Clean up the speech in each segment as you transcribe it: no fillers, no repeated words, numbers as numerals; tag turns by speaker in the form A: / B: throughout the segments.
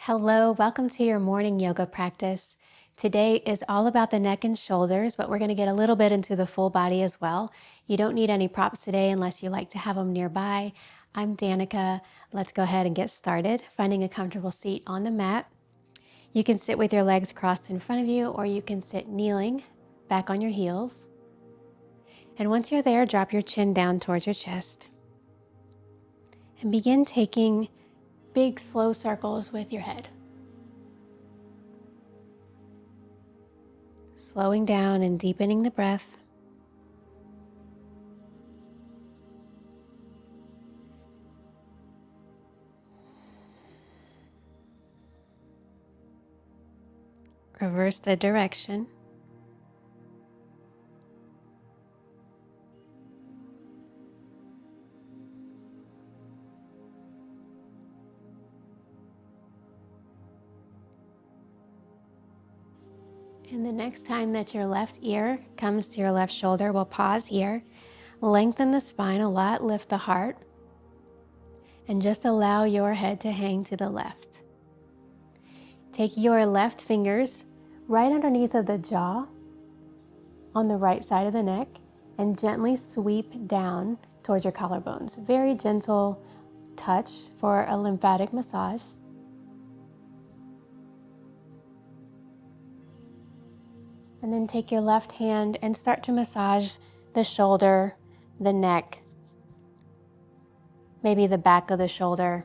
A: Hello, welcome to your morning yoga practice. Today is all about the neck and shoulders, but we're going to get a little bit into the full body as well. You don't need any props today unless you like to have them nearby. I'm Danica. Let's go ahead and get started. Finding a comfortable seat on the mat. You can sit with your legs crossed in front of you, or you can sit kneeling back on your heels. And once you're there, drop your chin down towards your chest. And begin taking big, slow circles with your head. Slowing down and deepening the breath. Reverse the direction. And the next time that your left ear comes to your left shoulder, we'll pause here. Lengthen the spine a lot, lift the heart, and just allow your head to hang to the left. Take your left fingers right underneath of the jaw on the right side of the neck and gently sweep down towards your collarbones. Very gentle touch for a lymphatic massage. And then take your left hand and start to massage the shoulder, the neck, maybe the back of the shoulder.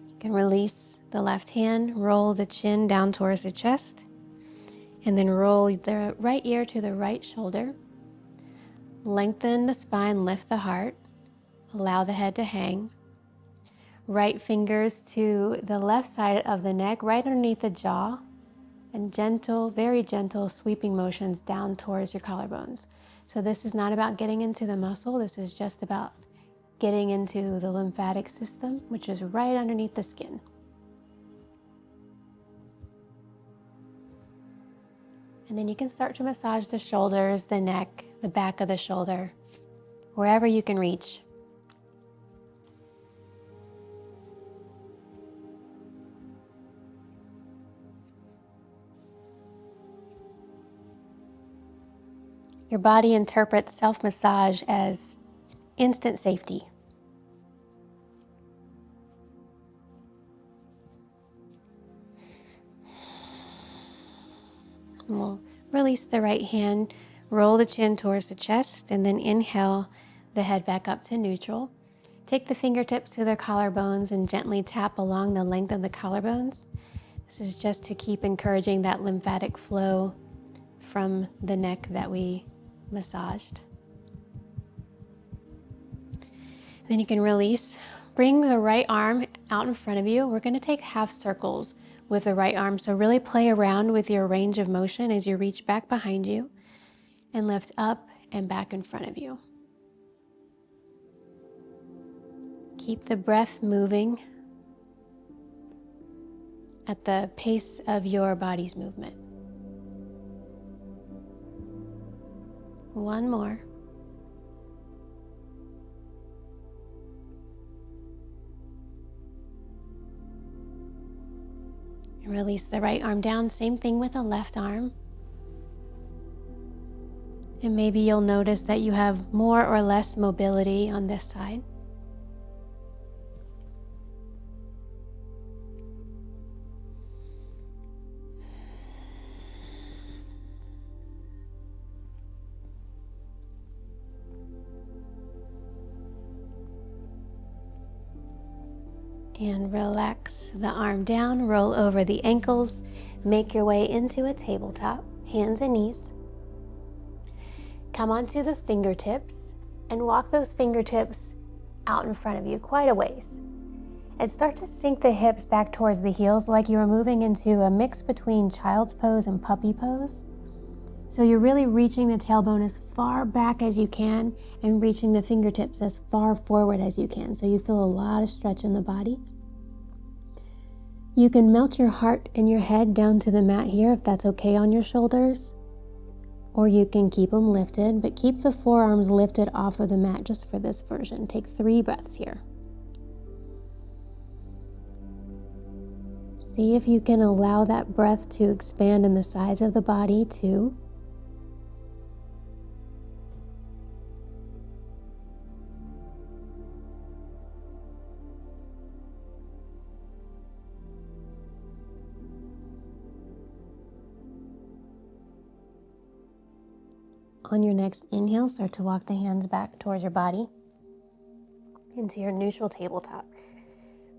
A: You can release the left hand, roll the chin down towards the chest, and then roll the right ear to the right shoulder. Lengthen the spine, lift the heart, allow the head to hang. Right fingers to the left side of the neck, right underneath the jaw, and gentle, very gentle sweeping motions down towards your collarbones. So this is not about getting into the muscle, this is just about getting into the lymphatic system, which is right underneath the skin. And then you can start to massage the shoulders, the neck, the back of the shoulder, wherever you can reach. Your body interprets self-massage as instant safety. And we'll release the right hand, roll the chin towards the chest, and then inhale the head back up to neutral. Take the fingertips to the collarbones and gently tap along the length of the collarbones. This is just to keep encouraging that lymphatic flow from the neck that we massaged. Then you can release. Bring the right arm out in front of you. We're going to take half circles with the right arm. So really play around with your range of motion as you reach back behind you and lift up and back in front of you. Keep the breath moving at the pace of your body's movement. One more. And release the right arm down. Same thing with the left arm. And maybe you'll notice that you have more or less mobility on this side. And relax the arm down, roll over the ankles, make your way into a tabletop, hands and knees. Come onto the fingertips and walk those fingertips out in front of you quite a ways. And start to sink the hips back towards the heels like you are moving into a mix between child's pose and puppy pose. So you're really reaching the tailbone as far back as you can and reaching the fingertips as far forward as you can. So you feel a lot of stretch in the body. You can melt your heart and your head down to the mat here if that's okay on your shoulders. Or you can keep them lifted, but keep the forearms lifted off of the mat just for this version. Take 3 breaths here. See if you can allow that breath to expand in the sides of the body too. On your next inhale, start to walk the hands back towards your body into your neutral tabletop.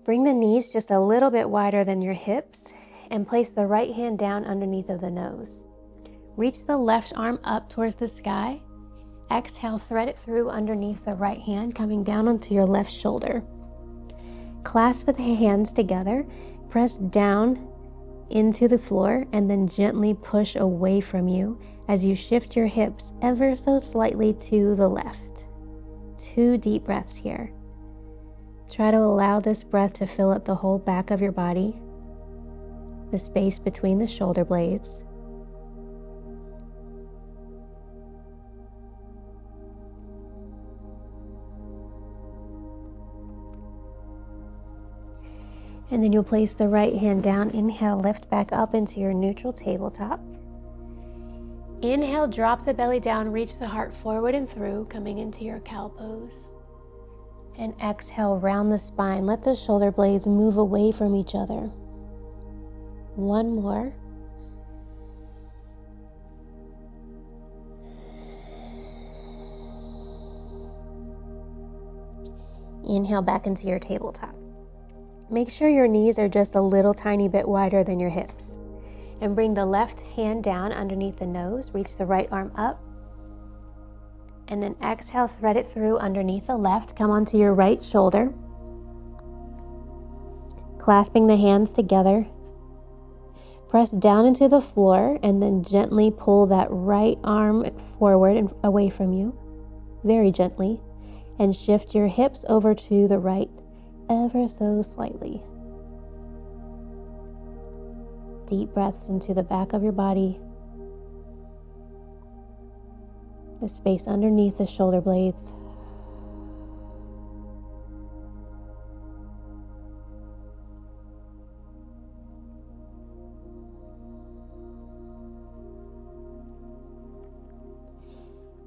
A: Bring the knees just a little bit wider than your hips and place the right hand down underneath of the nose. Reach the left arm up towards the sky. Exhale, thread it through underneath the right hand, coming down onto your left shoulder. Clasp the hands together, press down into the floor, and then gently push away from you as you shift your hips ever so slightly to the left. 2 deep breaths here. Try to allow this breath to fill up the whole back of your body, the space between the shoulder blades. And then you'll place the right hand down. Inhale, lift back up into your neutral tabletop. Inhale, drop the belly down, reach the heart forward and through, coming into your cow pose. And exhale, round the spine. Let the shoulder blades move away from each other. 1 more. Inhale back into your tabletop. Make sure your knees are just a little tiny bit wider than your hips. And bring the left hand down underneath the nose. Reach the right arm up. And then exhale, thread it through underneath the left. Come onto your right shoulder. Clasping the hands together. Press down into the floor and then gently pull that right arm forward and away from you. Very gently. And shift your hips over to the right ever so slightly. Deep breaths into the back of your body. The space underneath the shoulder blades.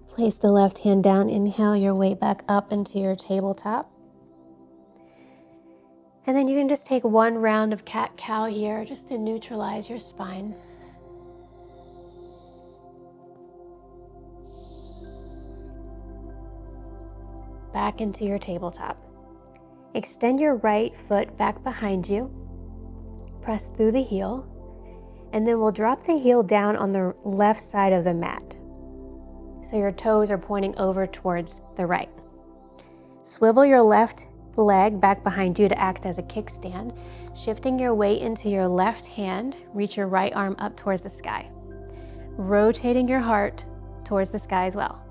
A: Place the left hand down. Inhale your way back up into your tabletop. And then you can just take 1 round of cat-cow here just to neutralize your spine. Back into your tabletop. Extend your right foot back behind you. Press through the heel. And then we'll drop the heel down on the left side of the mat. So your toes are pointing over towards the right. Swivel your left leg back behind you to act as a kickstand. Shifting your weight into your left hand, reach your right arm up towards the sky. Rotating your heart towards the sky as well.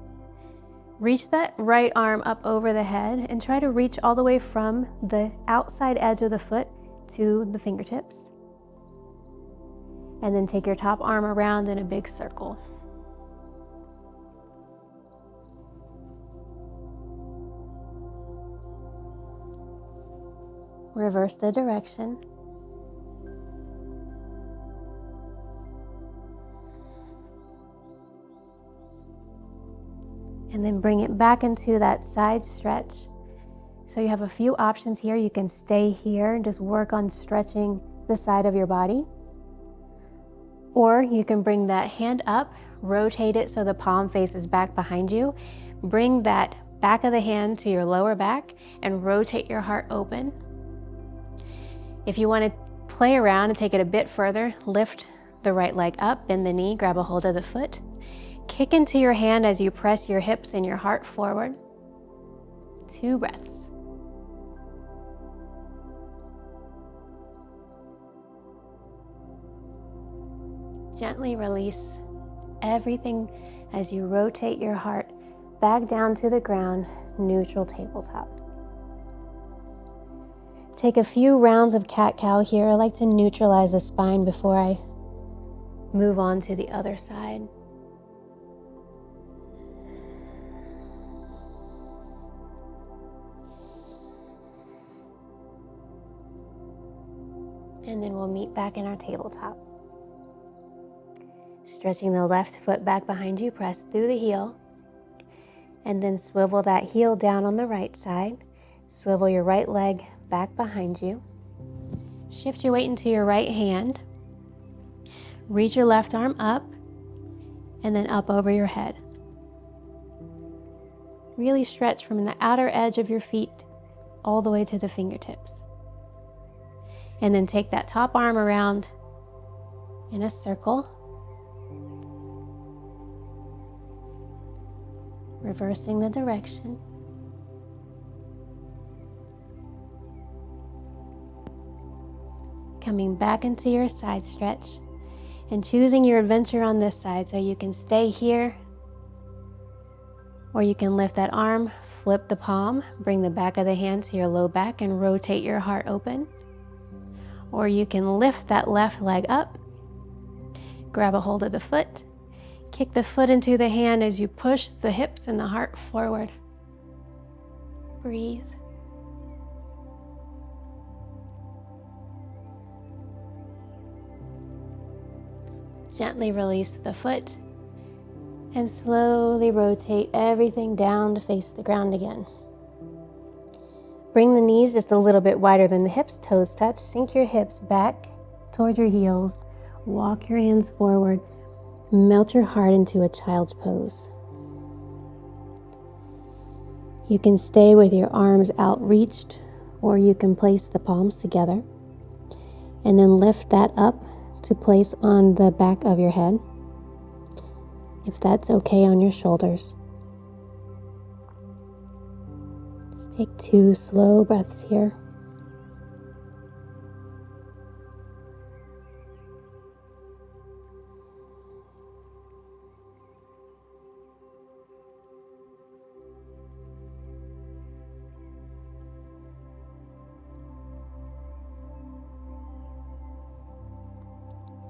A: Reach that right arm up over the head and try to reach all the way from the outside edge of the foot to the fingertips. And then take your top arm around in a big circle. Reverse the direction. And then bring it back into that side stretch. So you have a few options here. You can stay here and just work on stretching the side of your body. Or you can bring that hand up, rotate it so the palm faces back behind you. Bring that back of the hand to your lower back and rotate your heart open. If you want to play around and take it a bit further, lift the right leg up, bend the knee, grab a hold of the foot. Kick into your hand as you press your hips and your heart forward. 2 breaths. Gently release everything as you rotate your heart back down to the ground, neutral tabletop. Take a few rounds of cat-cow here. I like to neutralize the spine before I move on to the other side. And then we'll meet back in our tabletop. Stretching the left foot back behind you, press through the heel. And then swivel that heel down on the right side. Swivel your right leg back behind you. Shift your weight into your right hand. Reach your left arm up and then up over your head. Really stretch from the outer edge of your feet all the way to the fingertips. And then take that top arm around in a circle. Reversing the direction. Coming back into your side stretch and choosing your adventure on this side, so you can stay here or you can lift that arm, flip the palm, bring the back of the hand to your low back and rotate your heart open. Or you can lift that left leg up, grab a hold of the foot, kick the foot into the hand as you push the hips and the heart forward. Breathe. Gently release the foot and slowly rotate everything down to face the ground again. Bring the knees just a little bit wider than the hips, toes touch. Sink your hips back towards your heels. Walk your hands forward. Melt your heart into a child's pose. You can stay with your arms outreached, or you can place the palms together and then lift that up to place on the back of your head, if that's okay, on your shoulders. Just take 2 slow breaths here.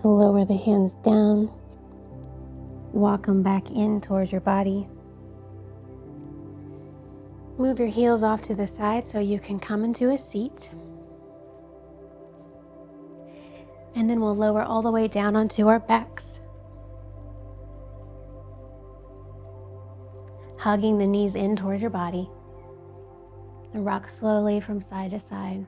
A: Lower the hands down. Walk them back in towards your body. Move your heels off to the side so you can come into a seat. And then we'll lower all the way down onto our backs. Hugging the knees in towards your body. And rock slowly from side to side.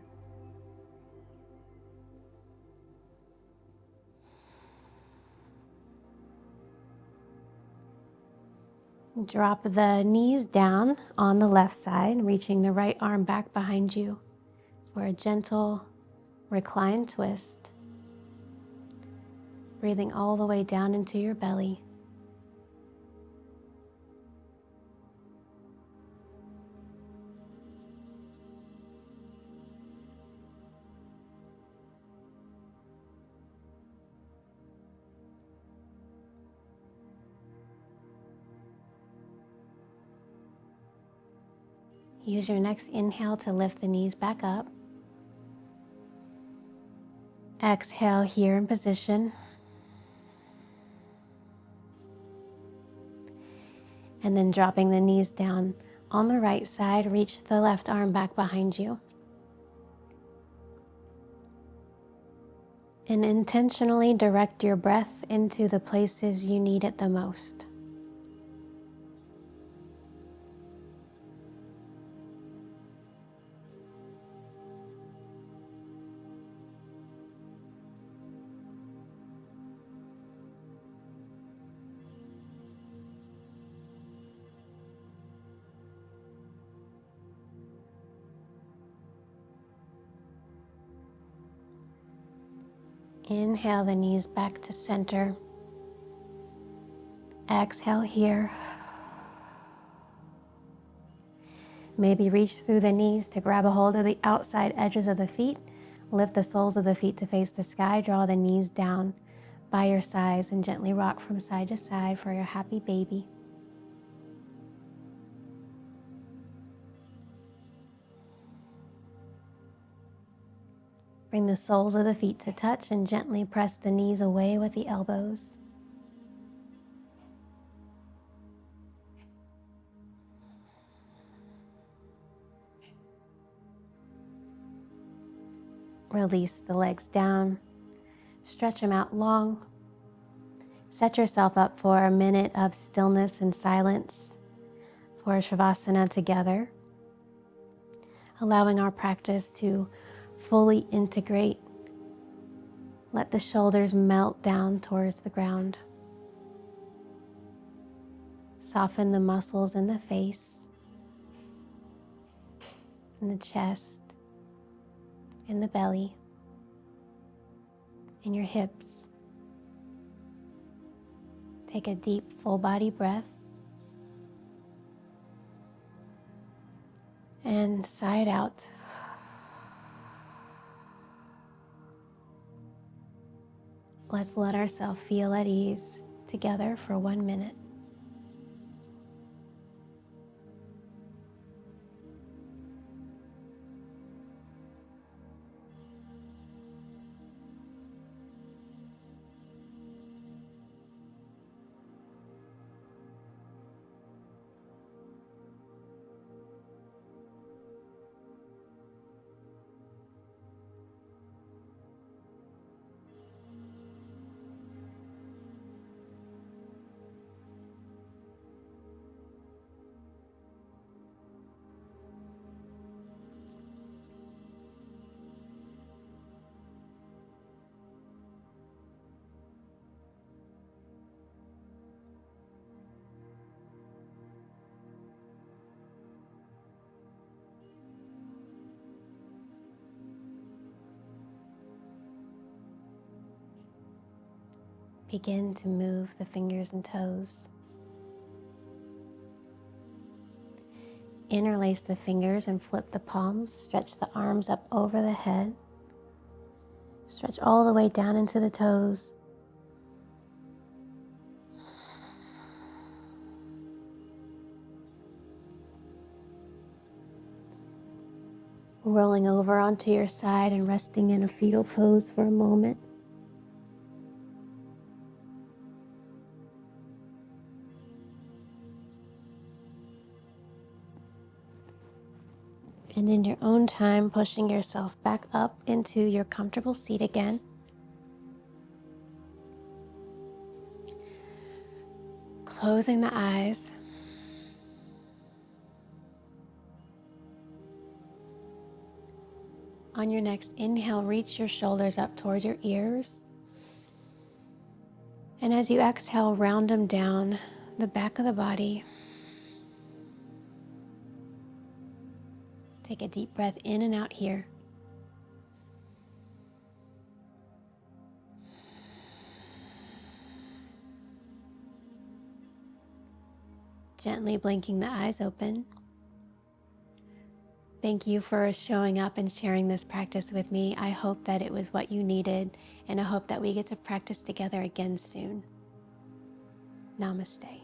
A: Drop the knees down on the left side, reaching the right arm back behind you for a gentle reclined twist. Breathing all the way down into your belly. Use your next inhale to lift the knees back up. Exhale here in position. And then dropping the knees down on the right side, reach the left arm back behind you. And intentionally direct your breath into the places you need it the most. Inhale the knees back to center. Exhale here. Maybe reach through the knees to grab a hold of the outside edges of the feet. Lift the soles of the feet to face the sky. Draw the knees down by your sides and gently rock from side to side for your happy baby. Bring the soles of the feet to touch and gently press the knees away with the elbows. Release the legs down, stretch them out long. Set yourself up for a minute of stillness and silence for Shavasana together, allowing our practice to fully integrate. Let the shoulders melt down towards the ground. Soften the muscles in the face, in the chest, in the belly, in your hips. Take a deep full body breath and sigh it out. Let's let ourselves feel at ease together for 1 minute. Begin to move the fingers and toes. Interlace the fingers and flip the palms. Stretch the arms up over the head. Stretch all the way down into the toes. Rolling over onto your side and resting in a fetal pose for a moment. And in your own time, pushing yourself back up into your comfortable seat again. Closing the eyes. On your next inhale, reach your shoulders up towards your ears. And as you exhale, round them down the back of the body. Take a deep breath in and out here. Gently blinking the eyes open. Thank you for showing up and sharing this practice with me. I hope that it was what you needed, and I hope that we get to practice together again soon. Namaste.